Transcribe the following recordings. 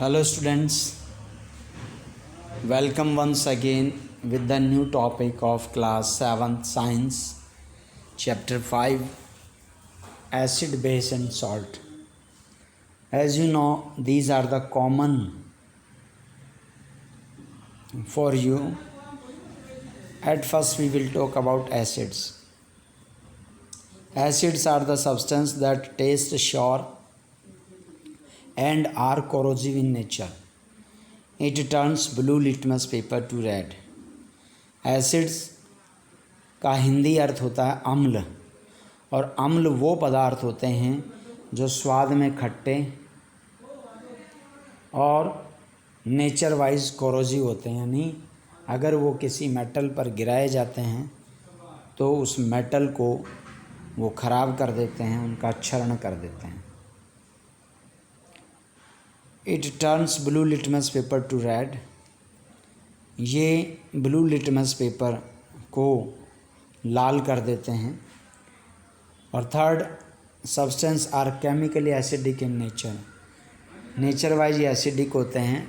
Hello students, welcome once again with the new topic of class 7th science chapter 5 acid, base and salt. As you know, these are the common for you. At first we will talk about acids. Acids are the substance that taste sour and are corrosive in nature. It turns blue litmus paper to red. Acids का हिंदी अर्थ होता है अम्ल, और अम्ल वो पदार्थ होते हैं जो स्वाद में खट्टे और नेचर वाइज कोरोसिव होते हैं, यानी अगर वो किसी मेटल पर गिराए जाते हैं तो उस मेटल को वो ख़राब कर देते हैं, उनका क्षरण कर देते हैं. It turns blue litmus paper to red. ये ब्लू लिटमस पेपर को लाल कर देते हैं. और third, substance are chemically acidic in nature. Nature wise ये एसिडिक होते हैं,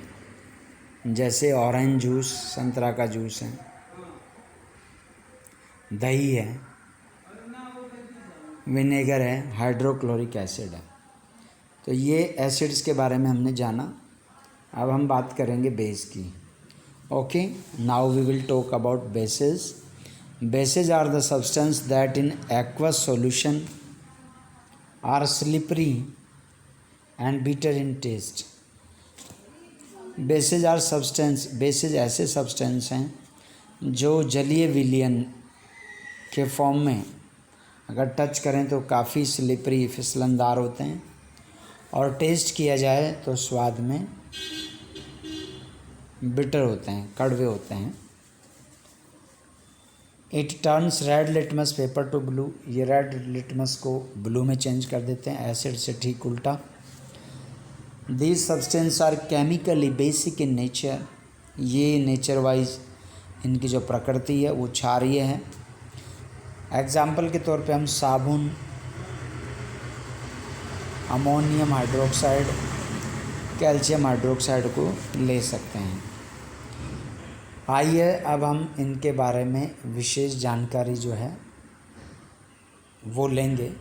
जैसे ऑरेंज जूस, संतरा का जूस है, दही है, विनेगर है, हाइड्रोक्लोरिक एसिड है. तो ये एसिड्स के बारे में हमने जाना. अब हम बात करेंगे बेस की. Okay, now we will talk about bases. Bases are the substance that in aqueous solution are slippery and bitter in taste. Bases are substance, bases ऐसे सब्सटेंस हैं जो जलीय विलयन के फॉर्म में अगर टच करें तो काफ़ी स्लिपरी, फिसलनदार होते हैं, और टेस्ट किया जाए तो स्वाद में बिटर होते हैं, कड़वे होते हैं. It turns red litmus paper to blue. ये रेड लिटमस को ब्लू में चेंज कर देते हैं, एसिड से ठीक उल्टा. These substance are chemically basic in nature. ये नेचर वाइज इनकी जो प्रकृति है वो क्षारीय है. एग्जाम्पल के तौर पे हम साबुन, अमोनियम हाइड्रोक्साइड, कैल्शियम हाइड्रोक्साइड को ले सकते हैं. आइए अब हम इनके बारे में विशेष जानकारी जो है वो लेंगे.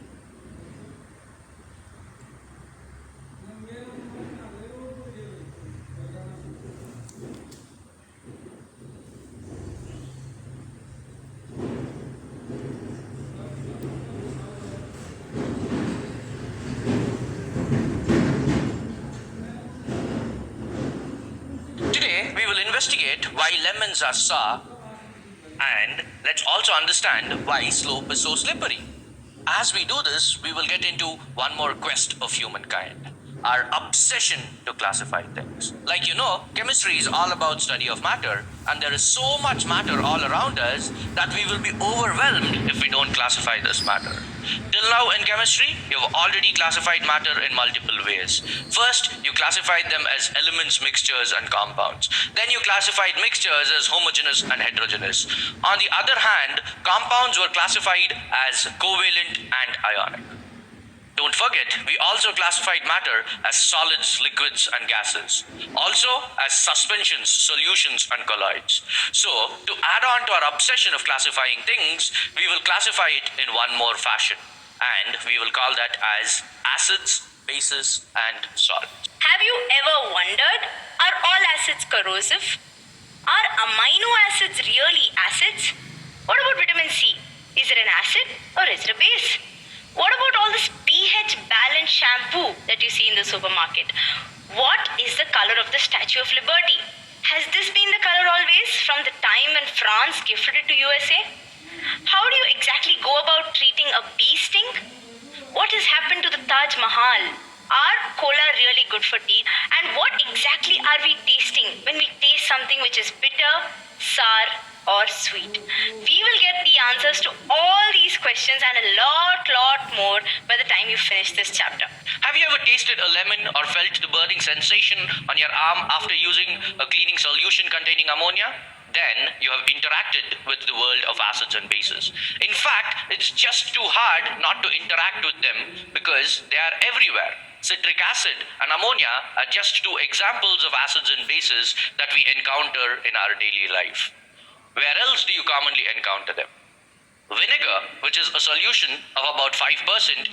Investigate why lemons are sour, and let's also understand why slope is so slippery. As we do this, we will get into one more quest of humankind, our obsession to classify things. Like you know, chemistry is all about study of matter, and there is so much matter all around us that we will be overwhelmed if we don't classify this matter. Till now in chemistry, you've already classified matter in multiple ways. First, you classified them as elements, mixtures, and compounds. Then you classified mixtures as homogeneous and heterogeneous. On the other hand, compounds were classified as covalent and ionic. Don't forget, we also classified matter as solids, liquids, and gases. Also as suspensions, solutions, and colloids. So, to add on to our obsession of classifying things, we will classify it in one more fashion. And we will call that as acids, bases, and salts. Have you ever wondered, are all acids corrosive? Are amino acids really acids? What about vitamin C? Is it an acid or is it a base? What about all this pH balanced shampoo that you see in the supermarket? What is the color of the Statue of Liberty? Has this been the color always from the time when France gifted it to USA? How do you exactly go about treating a bee sting? What has happened to the Taj Mahal? Are cola really good for tea? And what exactly are we tasting when we taste something which is bitter, sour, or sweet? We will get the answers to all these questions and a lot more by the time you finish this chapter. Have you ever tasted a lemon or felt the burning sensation on your arm after using a cleaning solution containing ammonia? Then you have interacted with the world of acids and bases. In fact, it's just too hard not to interact with them because they are everywhere. Citric acid and ammonia are just two examples of acids and bases that we encounter in our daily life. Where else do you commonly encounter them? Vinegar, which is a solution of about 5%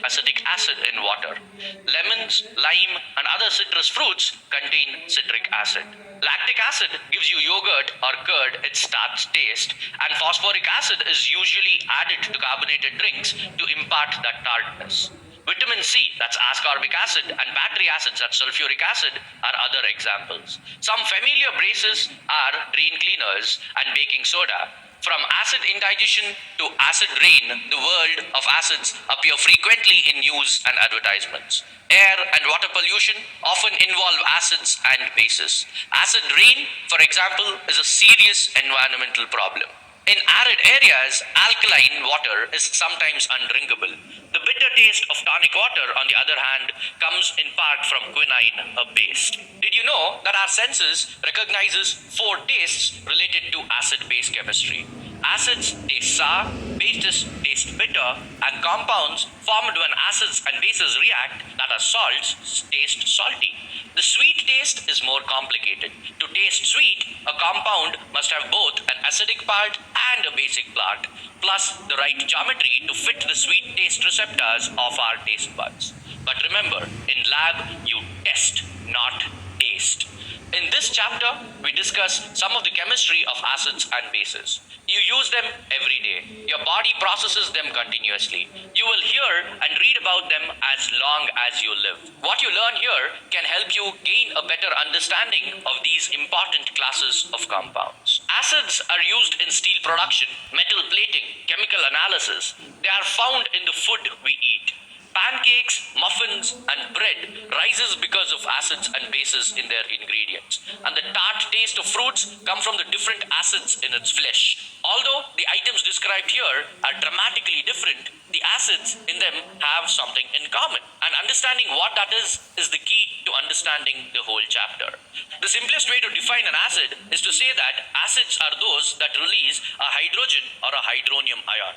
acetic acid in water. Lemons, lime, and other citrus fruits contain citric acid. Lactic acid gives you yogurt or curd its tart taste, and phosphoric acid is usually added to carbonated drinks to impart that tartness. Vitamin C, that's ascorbic acid, and battery acids, that's sulfuric acid, are other examples. Some familiar bases are drain cleaners and baking soda. From acid indigestion to acid rain, the world of acids appear frequently in news and advertisements. Air and water pollution often involve acids and bases. Acid rain, for example, is a serious environmental problem. In arid areas, alkaline water is sometimes undrinkable. The bitter taste of tonic water, on the other hand, comes in part from quinine, a base. Did you know that our senses recognizes 4 tastes related to acid-base chemistry? Acids taste sour, bases taste bitter, and compounds formed when acids and bases react, that are salts, taste salty. The sweet taste is more complicated. To taste sweet, a compound must have both an acidic part and a basic part, plus the right geometry to fit the sweet taste receptors of our taste buds. But remember, in lab, you test, not taste. In this chapter, we discuss some of the chemistry of acids and bases. You use them every day. Your body processes them continuously. You will hear and read about them as long as you live. What you learn here can help you gain a better understanding of these important classes of compounds. Acids are used in steel production, metal plating, chemical analysis. They are found in the food we eat. Pancakes, muffins, and bread rises because of acids and bases in their ingredients. And the tart taste of fruits come from the different acids in its flesh. Although the items described here are dramatically different, the acids in them have something in common. And understanding what that is the key to understanding the whole chapter. The simplest way to define an acid is to say that acids are those that release a hydrogen or a hydronium ion.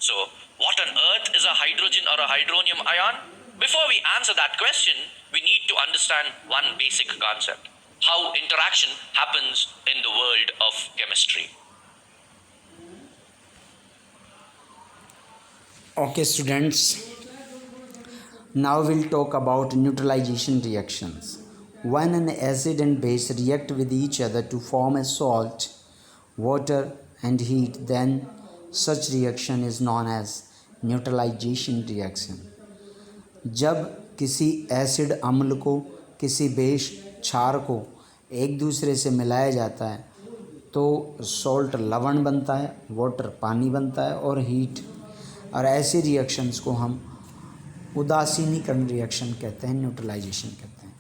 So, what on earth is a hydrogen or a hydronium ion? Before we answer that question, we need to understand one basic concept: how interaction happens in the world of chemistry. Okay, students. Now we'll talk about neutralization reactions. When an acid and base react with each other to form a salt, water, and heat, then such reaction is known as neutralization reaction. जब किसी acid अम्ल को किसी base क्षार को एक दूसरे से मिलाया जाता है तो सॉल्ट लवण बनता है, वाटर पानी बनता है और हीट, और ऐसे रिएक्शंस को हम उदासीनीकरण रिएक्शन कहते हैं, न्यूट्रलाइजेशन कहते हैं.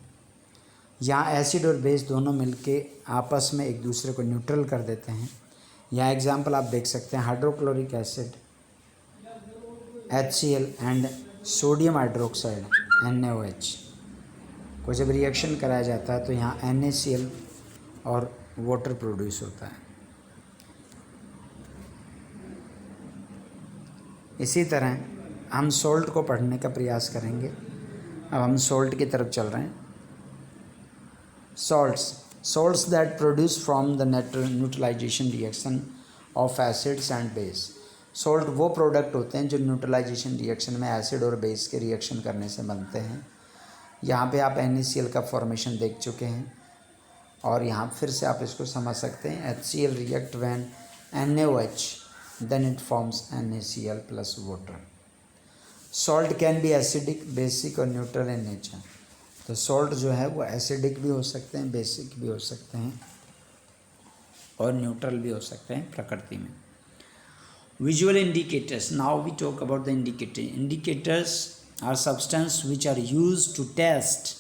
यहाँ एसिड और बेस दोनों मिलके आपस में एक दूसरे को न्यूट्रल कर देते हैं. यहाँ एग्जांपल आप देख सकते हैं, hydrochloric acid HCl and sodium hydroxide NaOH को जब रिएक्शन कराया जाता है तो यहाँ NaCl और वाटर प्रोड्यूस होता है. इसी तरह हम सॉल्ट को पढ़ने का प्रयास करेंगे. अब हम सॉल्ट की तरफ चल रहे हैं. Salts that produce from the neutralization reaction of acids and base. Salt वो प्रोडक्ट होते हैं जो न्यूट्रलाइजेशन रिएक्शन में एसिड और बेस के रिएक्शन करने से बनते हैं. यहाँ पे आप NaCl का फॉर्मेशन देख चुके हैं और यहाँ फिर से आप इसको समझ सकते हैं. HCl react when NaOH then it forms NaCl plus water. Salt can be acidic, basic और neutral in nature. तो सॉल्ट जो है वो एसिडिक भी हो सकते हैं, बेसिक भी हो सकते हैं और न्यूट्रल भी हो सकते हैं प्रकृति में. Visual indicators. Now we talk about the indicator. Indicators are substances which are used to test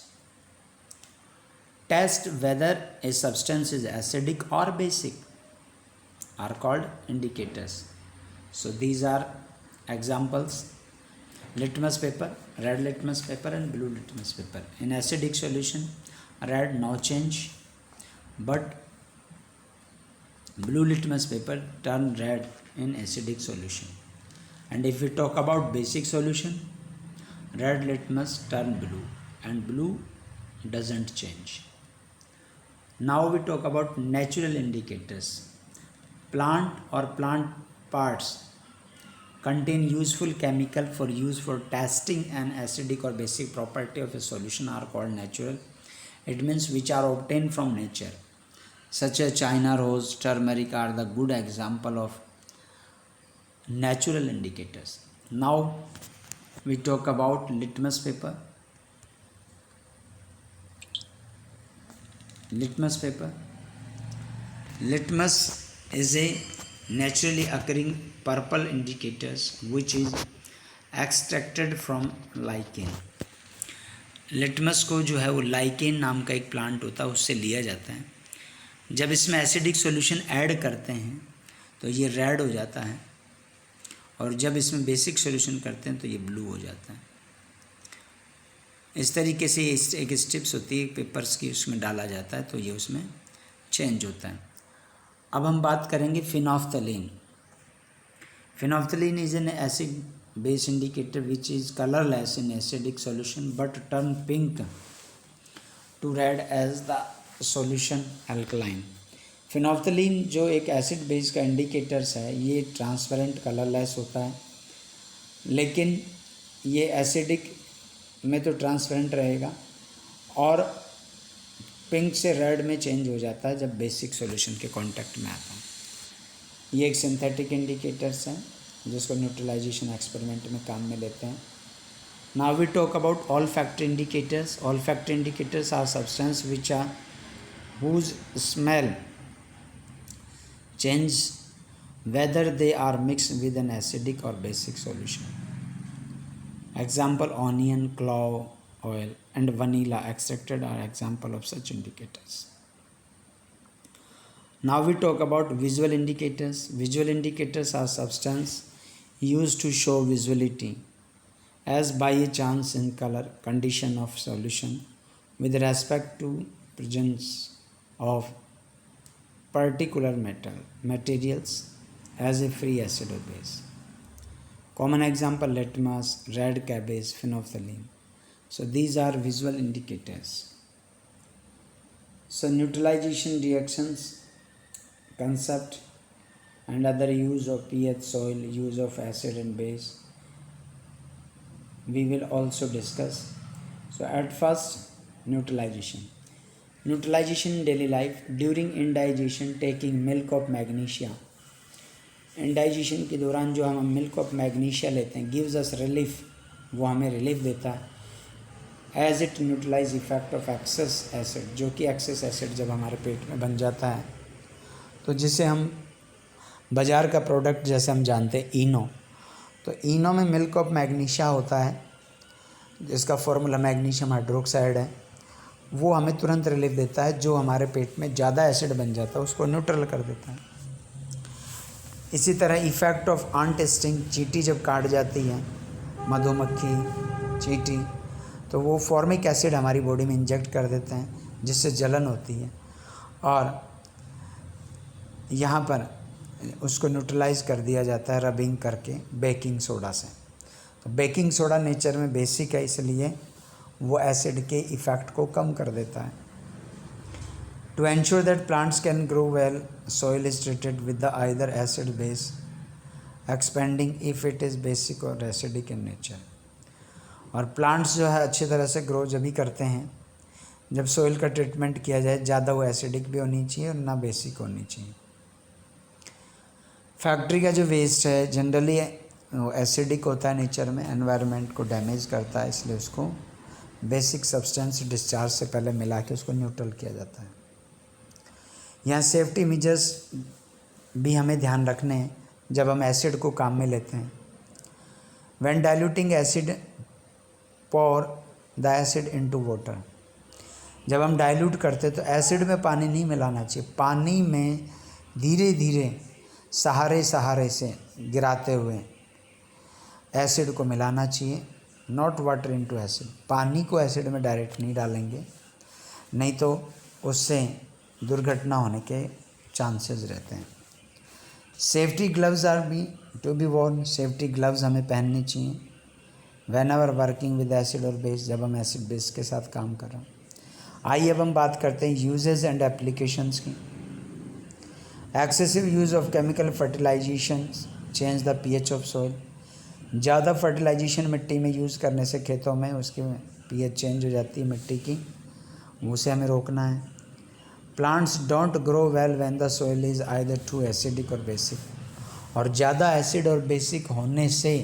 whether a substance is acidic or basic are called indicators. So these are examples: litmus paper, red litmus paper and blue litmus paper. In acidic solution, red no change, but blue litmus paper turn red in acidic solution. And if we talk about basic solution, red litmus turn blue and blue doesn't change. Now we talk about natural indicators. Plant or plant parts contain useful chemical for use for testing an acidic or basic property of a solution are called natural. It means which are obtained from nature. Such as China rose, turmeric are the good example of natural indicators. Now we talk about litmus paper. Litmus paper. Litmus is a naturally occurring purple indicators which is extracted from lichen. Litmus को जो है वो lichen नाम का एक plant होता है, उससे लिया जाता है. जब इसमें एसिडिक सॉल्यूशन ऐड करते हैं तो ये रेड हो जाता है, और जब इसमें बेसिक सॉल्यूशन करते हैं तो ये ब्लू हो जाता है. इस तरीके से एक स्टेप्स होती है पेपर्स की, उसमें डाला जाता है तो ये उसमें चेंज होता है. अब हम बात करेंगे phenolphthalein. Phenolphthalein is an acid base indicator which is colorless in acidic solution but turn pink to red as the solution alkaline. Phenolphthalein जो एक एसिड बेस का इंडिकेटर्स है, ये ट्रांसपेरेंट कलरलेस होता है, लेकिन ये एसिडिक में तो ट्रांसपेरेंट रहेगा और पिंक से रेड में चेंज हो जाता है जब बेसिक सॉल्यूशन के कांटेक्ट में आता है. ये एक सिंथेटिक इंडिकेटर्स हैं जिसको न्यूट्रलाइजेशन एक्सपेरिमेंट में काम में लेते हैं. Now we talk about olfactory indicators. Olfactory indicators are substance which are whose smell change whether they are mixed with an acidic or basic solution. Example, onion, clove oil and vanilla extracted are example of such indicators. Now we talk about visual indicators. Visual indicators are substance used to show visibility as by a chance in color condition of solution with respect to presence of particular materials as a free acid or base. Common example, litmus, red cabbage, phenolphthalein. So these are visual indicators. So neutralization reactions concept and other use of pH, soil, use of acid and base we will also discuss. So at first, neutralization. Neutralization in daily life during indigestion taking milk of magnesia. Indigestion के दौरान जो हम milk of magnesia लेते हैं gives us relief, वो हमें relief देता है as it neutralize effect of excess acid, जो कि एक्सेस एसिड जब हमारे पेट में बन जाता है तो जिसे हम बाज़ार का प्रोडक्ट जैसे हम जानते हैं इनो, तो इनो में मिल्क ऑफ मैग्नीशिया होता है जिसका फॉर्मूला मैग्नीशियम हाइड्रोक्साइड है, वो हमें तुरंत रिलीफ देता है. जो हमारे पेट में ज़्यादा एसिड बन जाता है उसको न्यूट्रल कर देता है. इसी तरह इफ़ेक्ट ऑफ आंट स्टिंग, चींटी जब काट जाती है, मधुमक्खी, चींटी, तो वो फॉर्मिक एसिड हमारी बॉडी में इंजेक्ट कर देते हैं जिससे जलन होती है और यहाँ पर उसको न्यूट्रलाइज कर दिया जाता है रबिंग करके बेकिंग सोडा से. तो बेकिंग सोडा नेचर में बेसिक है, इसलिए वो एसिड के इफ़ेक्ट को कम कर देता है. To ensure that plants can grow well, soil is treated with the either acid base expanding if it is basic or acidic in nature. और प्लांट्स जो है अच्छी तरह से ग्रो जब भी करते हैं जब सोइल का ट्रीटमेंट किया जाए, ज़्यादा वो एसिडिक भी होनी चाहिए और ना बेसिक होनी चाहिए. फैक्ट्री का जो वेस्ट है जनरली वो एसिडिक होता है नेचर में, एनवायरनमेंट को डैमेज करता है, इसलिए उसको बेसिक सब्सटेंस डिस्चार्ज से पहले मिला के उसको न्यूट्रल किया जाता है. यहाँ सेफ्टी मेजर्स भी हमें ध्यान रखने हैं जब हम एसिड को काम में लेते हैं. When diluting acid pour the acid into water. जब हम डाइल्यूट करते हैं तो एसिड में पानी नहीं मिलाना चाहिए, पानी में धीरे धीरे सहारे से गिराते हुए एसिड को मिलाना चाहिए. Not water into acid. पानी को एसिड में डायरेक्ट नहीं डालेंगे, नहीं तो उससे दुर्घटना होने के चांसेस रहते हैं. Safety gloves are be to be worn. Safety gloves हमें पहनने चाहिए whenever working with acid और बेस, जब हम एसिड बेस के साथ काम कर रहे हैं। आइए अब हम बात करते हैं यूजेस एंड एप्लीकेशंस की। Excessive use of chemical fertilization change the pH of soil. ज़्यादा फर्टिलाइजेशन मिट्टी में यूज़ करने से खेतों में उसकी पीएच चेंज हो जाती है मिट्टी की, उसे हमें रोकना है। Plants don't grow well when the soil is either too acidic or basic, और ज़्यादा एसिड और बेसिक होने से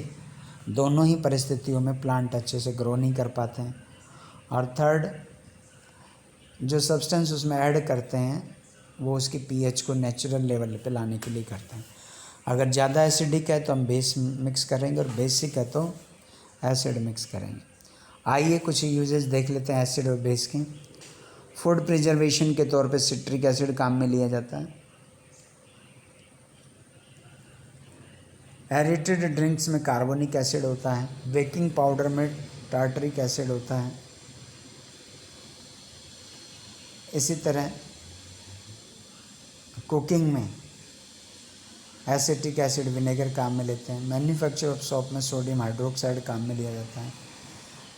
दोनों ही परिस्थितियों में प्लांट अच्छे से ग्रो नहीं कर पाते हैं। और थर्ड, जो सब्सटेंस उसमें ऐड करते हैं वो उसकी पीएच को नेचुरल लेवल पे लाने के लिए करते हैं। अगर ज़्यादा एसिडिक है तो हम बेस मिक्स करेंगे और बेसिक है तो एसिड मिक्स करेंगे। आइए कुछ यूजेस देख लेते हैं एसिड और बेस की। फूड प्रिजर्वेशन के तौर पे सिट्रिक एसिड काम में लिया जाता है। एरेटेड ड्रिंक्स में कार्बोनिक एसिड होता है। बेकिंग पाउडर में टार्टरिक एसिड होता है। इसी तरह कुकिंग में एसिटिक एसिड विनेगर काम में लेते हैं। मैन्युफैक्चर ऑफ सोप में सोडियम हाइड्रोक्साइड काम में लिया जाता है।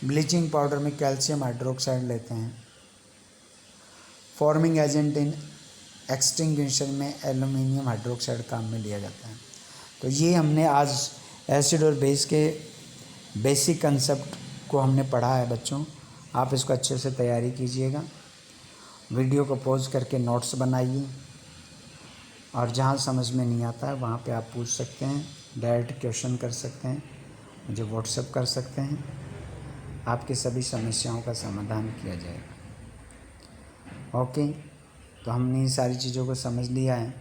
ब्लीचिंग पाउडर में कैल्शियम हाइड्रोक्साइड लेते हैं। फॉर्मिंग एजेंट इन एक्सटिंग्विशर में एल्युमिनियम हाइड्रोक्साइड काम में लिया जाता है। तो ये हमने आज एसिड और बेस के बेसिक कंसेप्ट को हमने पढ़ा है बच्चों। आप इसको अच्छे से तैयारी कीजिएगा। वीडियो को पॉज करके नोट्स बनाइए, और जहाँ समझ में नहीं आता है वहाँ पे आप पूछ सकते हैं, डायरेक्ट क्वेश्चन कर सकते हैं, मुझे व्हाट्सएप कर सकते हैं। आपकी सभी समस्याओं का समाधान किया जाएगा। ओके, तो हमने ये सारी चीज़ों को समझ लिया है।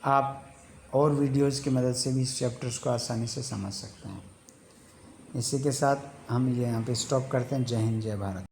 आप और वीडियोज़ की मदद से भी इस चैप्टर्स को आसानी से समझ सकते हैं। इसी के साथ हम ये यहाँ पे स्टॉप करते हैं। जय हिंद, जय भारत।